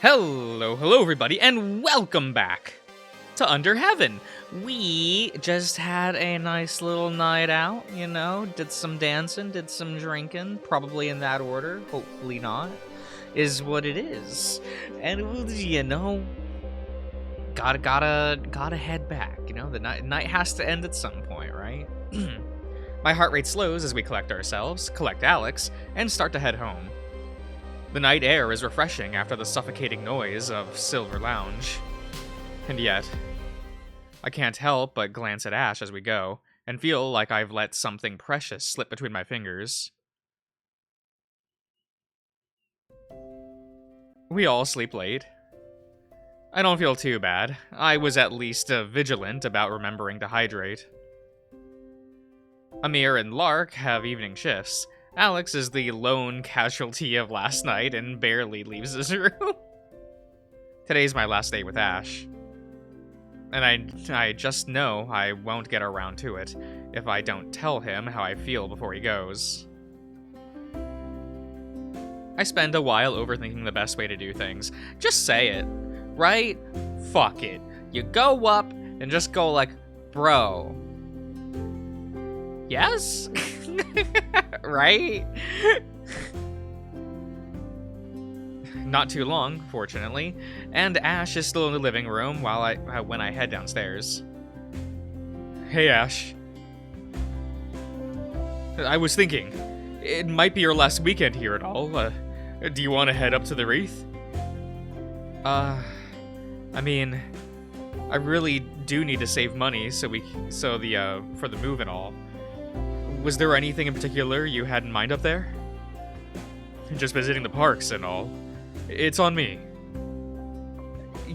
Hello everybody, and welcome back to Under Heaven. We just had a nice little night out, did some dancing, did some drinking, probably in that order, hopefully not, is what it is. And, gotta head back, the night has to end at some point, right? My heart rate slows as we collect ourselves, collect Alex, and start to head home. The night air is refreshing after the suffocating noise of Silver Lounge. And yet, I can't help but glance at Ash as we go, and feel like I've let something precious slip between my fingers. We all sleep late. I don't feel too bad. I was at least vigilant about remembering to hydrate. Amir and Lark have evening shifts. Alex is the lone casualty of last night and barely leaves his room. Today's my last day with Ash. And I just know I won't get around to it if I don't tell him how I feel before he goes. I spend a while overthinking the best way to do things. Just say it, right? Fuck it. You go up and just go like, bro. Yes? Right? Not too long, fortunately, and Ash is still in the living room when I head downstairs. Hey, Ash. I was thinking, it might be your last weekend here at all. Do you want to head up to the Wreath? I mean, I really do need to save money for the move and all. Was there anything in particular you had in mind up there? Just visiting the parks and all. It's on me.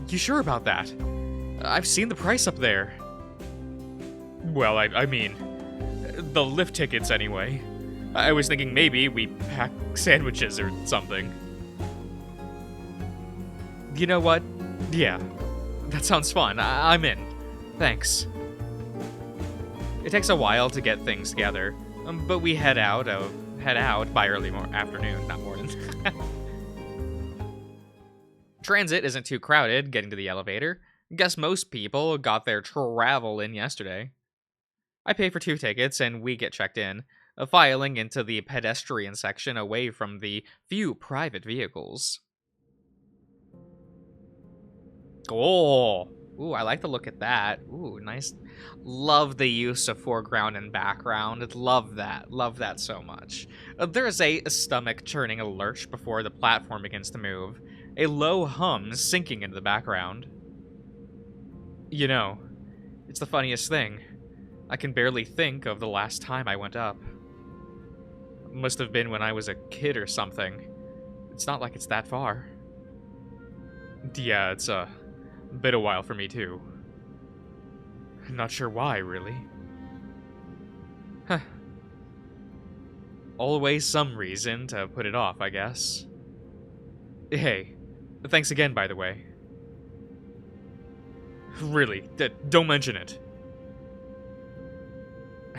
You sure about that? I've seen the price up there. Well, I mean, the lift tickets anyway. I was thinking maybe we pack sandwiches or something. You know what? Yeah, that sounds fun. I'm in. Thanks. It takes a while to get things together, but we head out by early afternoon, not morning. Transit isn't too crowded getting to the elevator. Guess most people got their travel in yesterday. I pay for 2 tickets and we get checked in, filing into the pedestrian section away from the few private vehicles. Oh! Ooh, I like the look at that. Ooh, nice. Love the use of foreground and background. Love that. Love that so much. There is a stomach churning a lurch before the platform begins to move. A low hum sinking into the background. You know, it's the funniest thing. I can barely think of the last time I went up. Must have been when I was a kid or something. It's not like it's that far. Yeah, it's been a while for me too. Not sure why, really. Huh. Always some reason to put it off, I guess. Hey, thanks again, by the way. Really, don't mention it.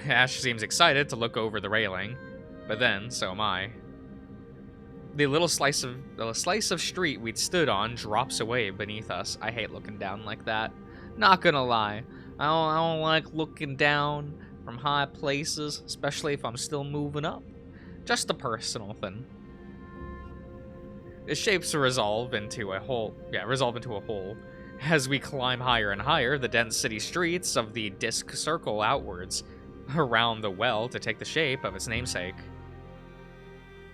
Ash seems excited to look over the railing, but then, so am I. The little slice of street we'd stood on drops away beneath us. I hate looking down like that. Not gonna lie, I don't like looking down from high places, especially if I'm still moving up. Just a personal thing. The shapes resolve into a hole. As we climb higher and higher, the dense city streets of the disc circle outwards around the well to take the shape of its namesake.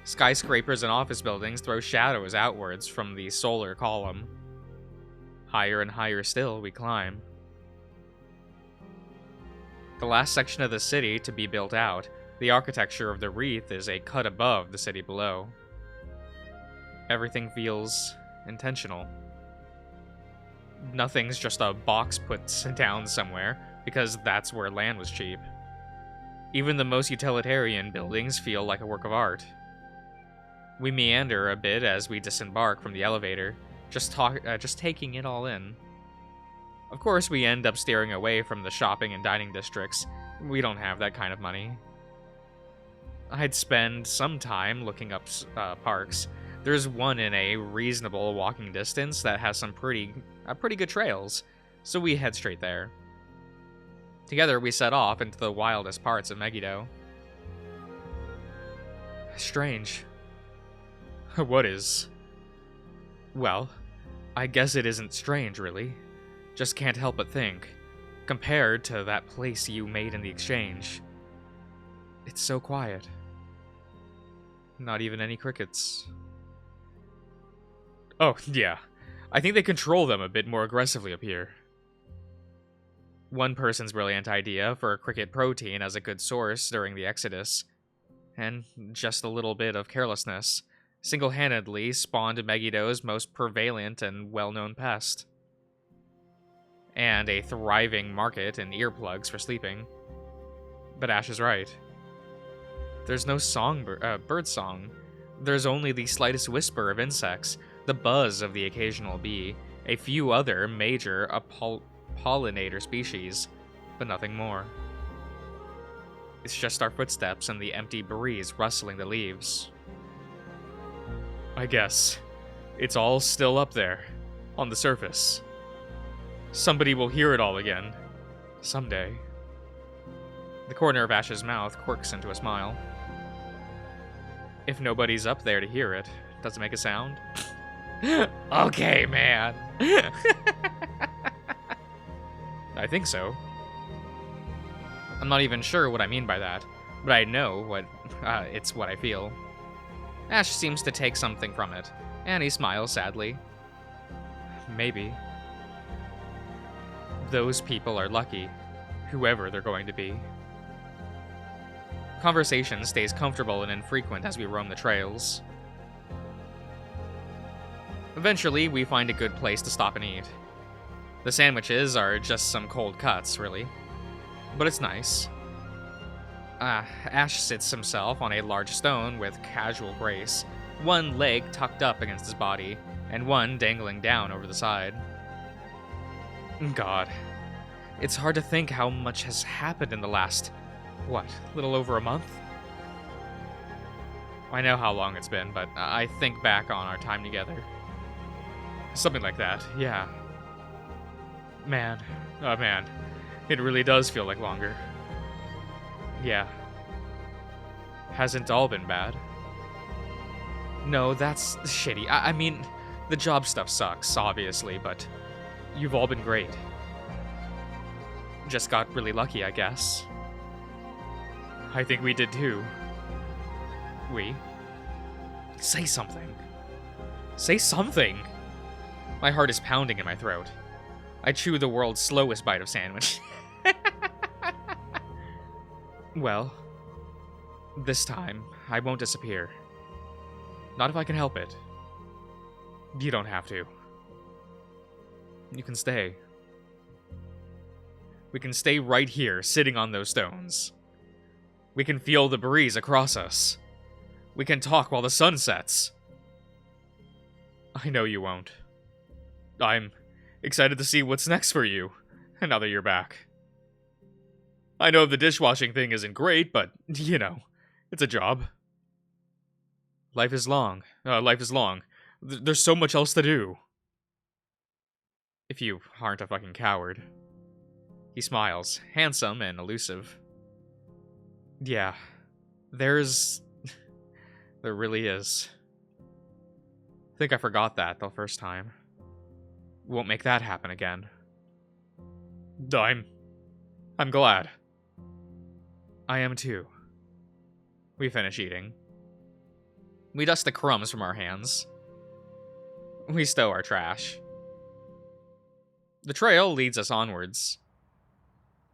Skyscrapers and office buildings throw shadows outwards from the solar column. Higher and higher still we climb. The last section of the city to be built out, the architecture of the Wreath is a cut above the city below. Everything feels intentional. Nothing's just a box put down somewhere, because that's where land was cheap. Even the most utilitarian buildings feel like a work of art. We meander a bit as we disembark from the elevator, just taking it all in. Of course, we end up steering away from the shopping and dining districts. We don't have that kind of money. I'd spend some time looking up parks, There's one in a reasonable walking distance that has some pretty good trails, so we head straight there. Together, we set off into the wildest parts of Megiddo. Strange. What is? Well, I guess it isn't strange, really. Just can't help but think. Compared to that place you made in the exchange. It's so quiet. Not even any crickets. Oh, yeah. I think they control them a bit more aggressively up here. One person's brilliant idea for cricket protein as a good source during the Exodus, and just a little bit of carelessness, single-handedly spawned Megiddo's most prevalent and well-known pest. And a thriving market in earplugs for sleeping. But Ash is right. There's no bird song. There's only the slightest whisper of insects, the buzz of the occasional bee, a few other major pollinator species, but nothing more. It's just our footsteps and the empty breeze rustling the leaves. I guess it's all still up there, on the surface. Somebody will hear it all again, someday. The corner of Ash's mouth quirks into a smile. If nobody's up there to hear it, does it make a sound? Okay, man. I think so. I'm not even sure what I mean by that, but I know it's what I feel. Ash seems to take something from it, and he smiles sadly. Maybe. Those people are lucky, whoever they're going to be. Conversation stays comfortable and infrequent as we roam the trails. Eventually, we find a good place to stop and eat. The sandwiches are just some cold cuts, really. But it's nice. Ash sits himself on a large stone with casual grace, one leg tucked up against his body, and one dangling down over the side. God. It's hard to think how much has happened in the last, little over a month? I know how long it's been, but I think back on our time together. Something like that, yeah. Man, oh man, it really does feel like longer. Yeah. Hasn't all been bad. No, that's shitty. I mean, the job stuff sucks, obviously, but you've all been great. Just got really lucky, I guess. I think we did too. We? Say something. Say something! My heart is pounding in my throat. I chew the world's slowest bite of sandwich. Well, this time, I won't disappear. Not if I can help it. You don't have to. You can stay. We can stay right here, sitting on those stones. We can feel the breeze across us. We can talk while the sun sets. I know you won't. I'm excited to see what's next for you, now that you're back. I know the dishwashing thing isn't great, but, you know, it's a job. Life is long. There's so much else to do. If you aren't a fucking coward. He smiles, handsome and elusive. Yeah, there really is. I think I forgot that the first time. Won't make that happen again. I'm glad. I am too. We finish eating. We dust the crumbs from our hands. We stow our trash. The trail leads us onwards.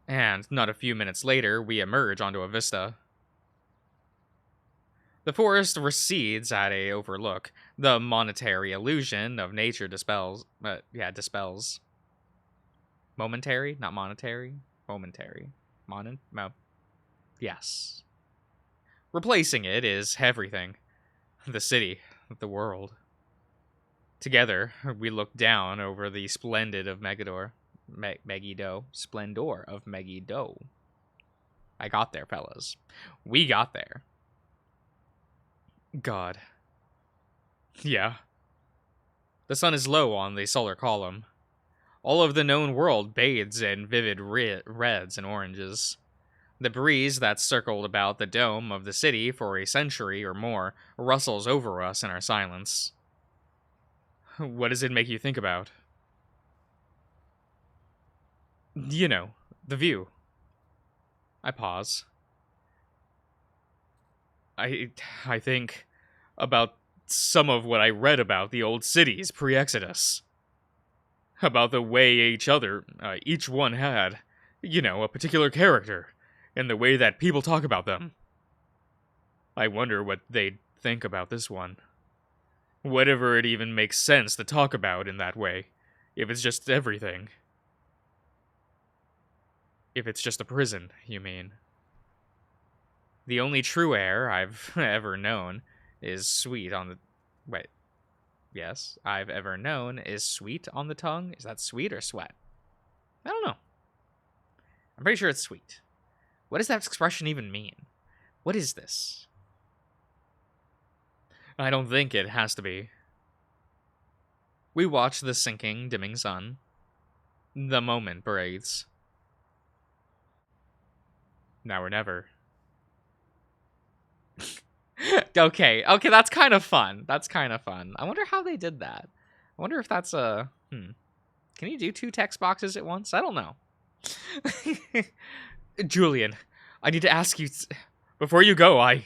And not a few minutes later, we emerge onto a vista. The forest recedes at a overlook. The monetary illusion of nature dispels. Momentary? Not monetary? Momentary. Yes. Replacing it is everything. The city. The world. Together, we look down over the splendor of Megiddo. Splendor of Megiddo. I got there, fellas. We got there. God. Yeah. The sun is low on the solar column. All of the known world bathes in vivid reds and oranges. The breeze that circled about the dome of the city for a century or more rustles over us in our silence. What does it make you think about? You know, the view. I pause. I think about some of what I read about the old cities pre-Exodus. About the way each one had, a particular character, and the way that people talk about them. I wonder what they'd think about this one. Whatever it even makes sense to talk about in that way, if it's just everything. If it's just a prison, you mean. The only true air I've ever known is sweet on the... Wait. Yes, I've ever known is sweet on the tongue. Is that sweet or sweat? I don't know. I'm pretty sure it's sweet. What does that expression even mean? What is this? I don't think it has to be. We watch the sinking, dimming sun. The moment breathes. Now or never. Okay, that's kind of fun. I wonder how they did that. I wonder if that's a... Can you do 2 text boxes at once? I don't know. Julian, I need to ask you... Before you go,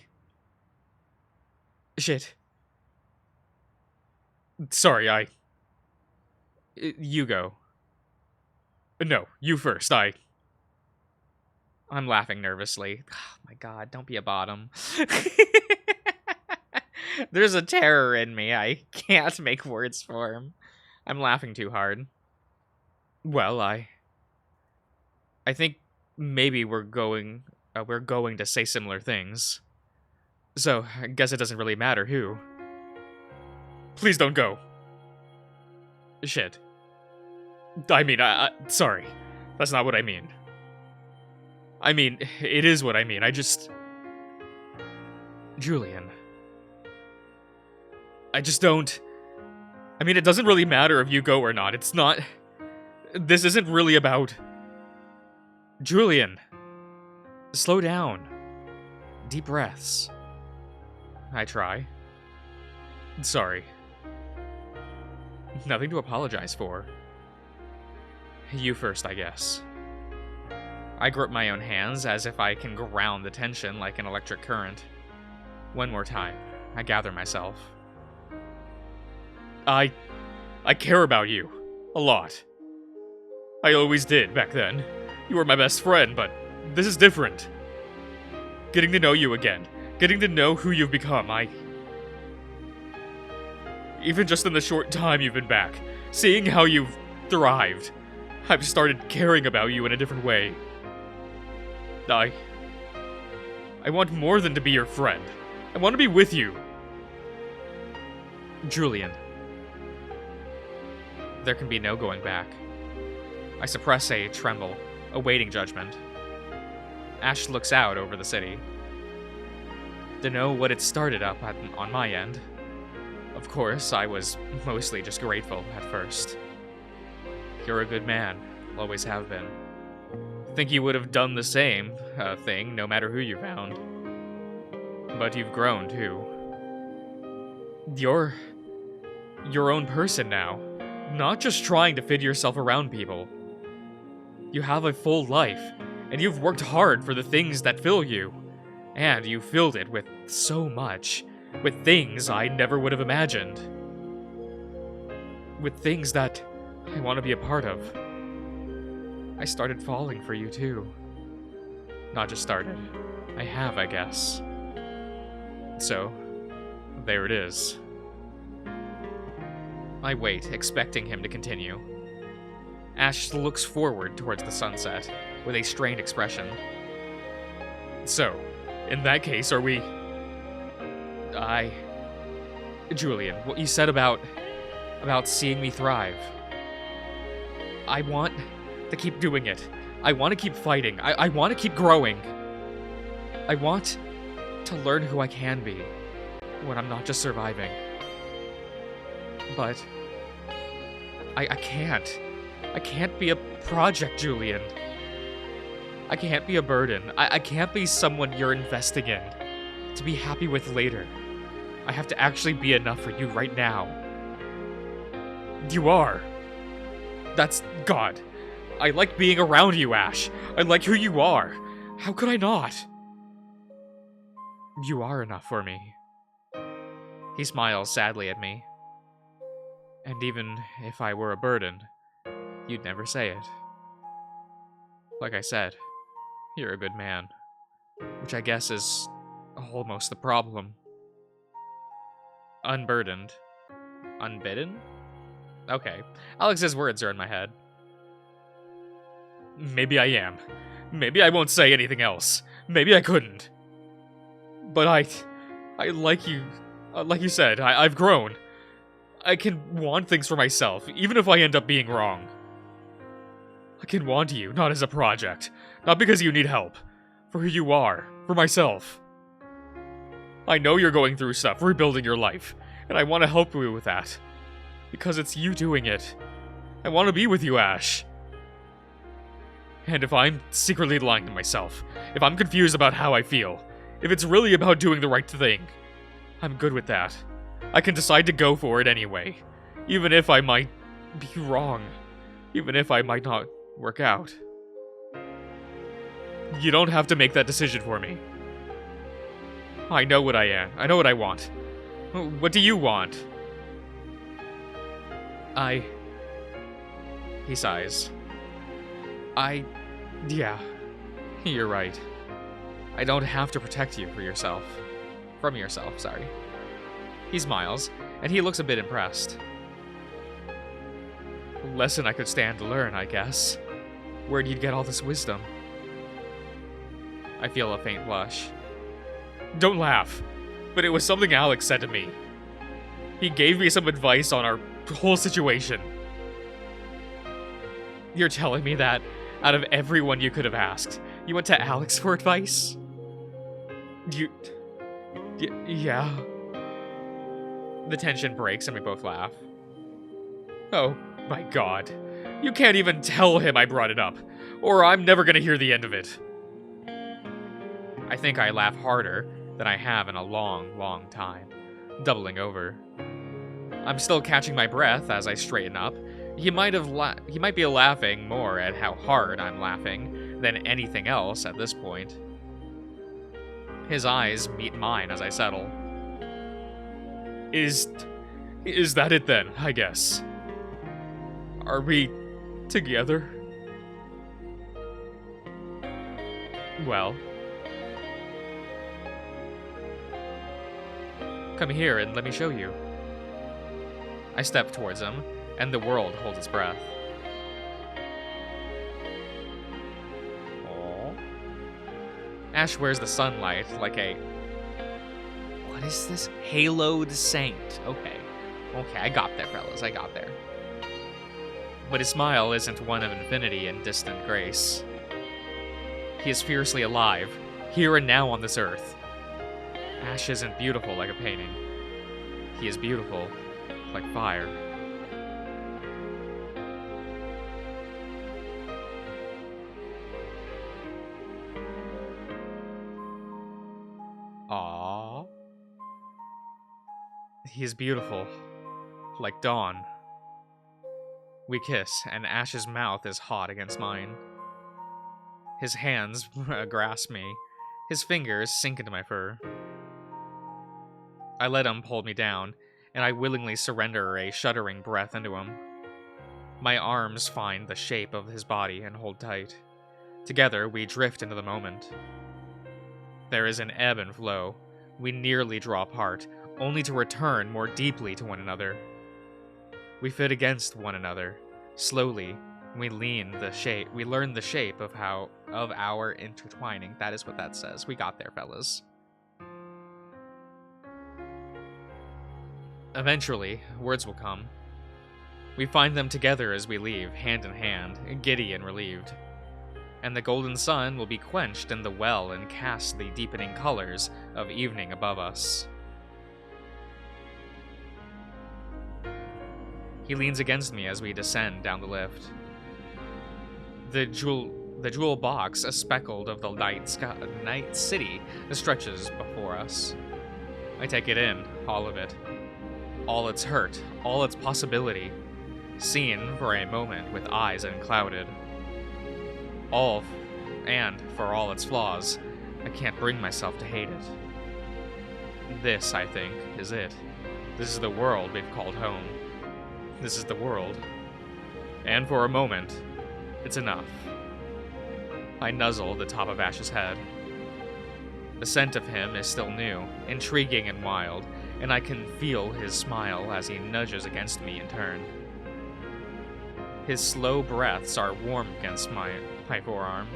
Shit. Sorry, You go. No, you first, I'm laughing nervously. Oh my god, don't be a bottom. There's a terror in me I can't make words form. I'm laughing too hard. Well, I think maybe we're going to say similar things. So, I guess it doesn't really matter who. Please don't go. Shit. I mean, sorry. That's not what I mean. I mean, it is what I mean. Julian. I just don't... I mean, it doesn't really matter if you go or not. It's not... This isn't really about... Julian. Slow down. Deep breaths. I try. Sorry. Nothing to apologize for. You first, I guess. I grip my own hands as if I can ground the tension like an electric current. One more time. I gather myself. I care about you. A lot. I always did back then. You were my best friend, but this is different. Getting to know you again. Getting to know who you've become, Even just in the short time you've been back, seeing how you've thrived, I've started caring about you in a different way. I want more than to be your friend. I want to be with you. Julian. There can be no going back. I suppress a tremble, awaiting judgment. Ash looks out over the city. To know what it started up on my end. Of course, I was mostly just grateful at first. You're a good man, always have been. Think you would have done the same thing no matter who you found. But you've grown too. You're your own person now, not just trying to fit yourself around people. You have a full life, and you've worked hard for the things that fill you. And you filled it with so much, with things I never would have imagined. With things that I want to be a part of. I started falling for you too. Not just started. I have, I guess. So, there it is. I wait, expecting him to continue. Ash looks forward towards the sunset, with a strained expression. So, in that case, are we... Julian, what you said about seeing me thrive. I want to keep doing it. I want to keep fighting. I want to keep growing. I want to learn who I can be when I'm not just surviving. But I can't. I can't be a project, Julian. I can't be a burden. I can't be someone you're investing in to be happy with later. I have to actually be enough for you right now. You are. That's God. I like being around you, Ash. I like who you are. How could I not? You are enough for me. He smiles sadly at me. And even if I were a burden, you'd never say it. Like I said, you're a good man. Which I guess is almost the problem. Unburdened. Unbidden? Okay. Alex's words are in my head. Maybe I am. Maybe I won't say anything else. Maybe I couldn't. But I like you. Like you said, I've grown. I can want things for myself, even if I end up being wrong. I can want you, not as a project. Not because you need help. For who you are. For myself. I know you're going through stuff, rebuilding your life. And I want to help you with that. Because it's you doing it. I want to be with you, Ash. And if I'm secretly lying to myself, if I'm confused about how I feel, if it's really about doing the right thing, I'm good with that. I can decide to go for it anyway. Even if I might be wrong. Even if I might not work out. You don't have to make that decision for me. I know what I am. I know what I want. What do you want? He sighs. Yeah. You're right. I don't have to protect you for yourself. From yourself, sorry. He smiles, and he looks a bit impressed. Lesson I could stand to learn, I guess. Where'd you get all this wisdom? I feel a faint blush. Don't laugh, but it was something Alex said to me. He gave me some advice on our whole situation. You're telling me that, out of everyone you could have asked, you went to Alex for advice? Yeah. The tension breaks and we both laugh. Oh my God. You can't even tell him I brought it up, or I'm never gonna hear the end of it. I think I laugh harder than I have in a long, long time, doubling over. I'm still catching my breath as I straighten up. He might be laughing more at how hard I'm laughing than anything else at this point. His eyes meet mine as I settle. Is that it then, I guess? Are we together? Well. Come here and let me show you. I step towards him, and the world holds its breath. Aww. Ash wears the sunlight like a... What is this? Haloed saint. Okay, I got there, fellas. I got there. But his smile isn't one of infinity and distant grace. He is fiercely alive, here and now on this earth. Ash isn't beautiful like a painting. He is beautiful like fire. Aww. He is beautiful like dawn. We kiss, and Ash's mouth is hot against mine. His hands grasp me. His fingers sink into my fur. I let him hold me down, and I willingly surrender a shuddering breath into him. My arms find the shape of his body and hold tight. Together, we drift into the moment. There is an ebb and flow. We nearly draw apart, only to return more deeply to one another. We fit against one another. Slowly, we learn the shape of our intertwining. That is what that says. We got there, fellas. Eventually, words will come. We find them together as we leave, hand in hand, giddy and relieved. And the golden sun will be quenched in the well and cast the deepening colors of evening above us. He leans against me as we descend down the lift. The jewel box, a speckled of the night city, stretches before us. I take it in, all of it. All its hurt, all its possibility. Seen for a moment with eyes unclouded. And for all its flaws, I can't bring myself to hate it. This, I think, is it. This is the world we've called home. This is the world. And for a moment, it's enough. I nuzzle the top of Ash's head. The scent of him is still new, intriguing and wild, and I can feel his smile as he nudges against me in turn. His slow breaths are warm against my forearm.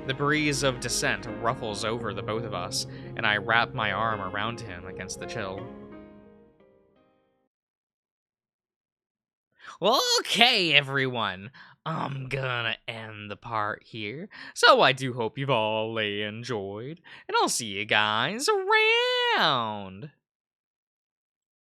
The breeze of descent ruffles over the both of us, and I wrap my arm around him against the chill. Okay, everyone. I'm gonna end the part here. So I do hope you've all enjoyed, and I'll see you guys around.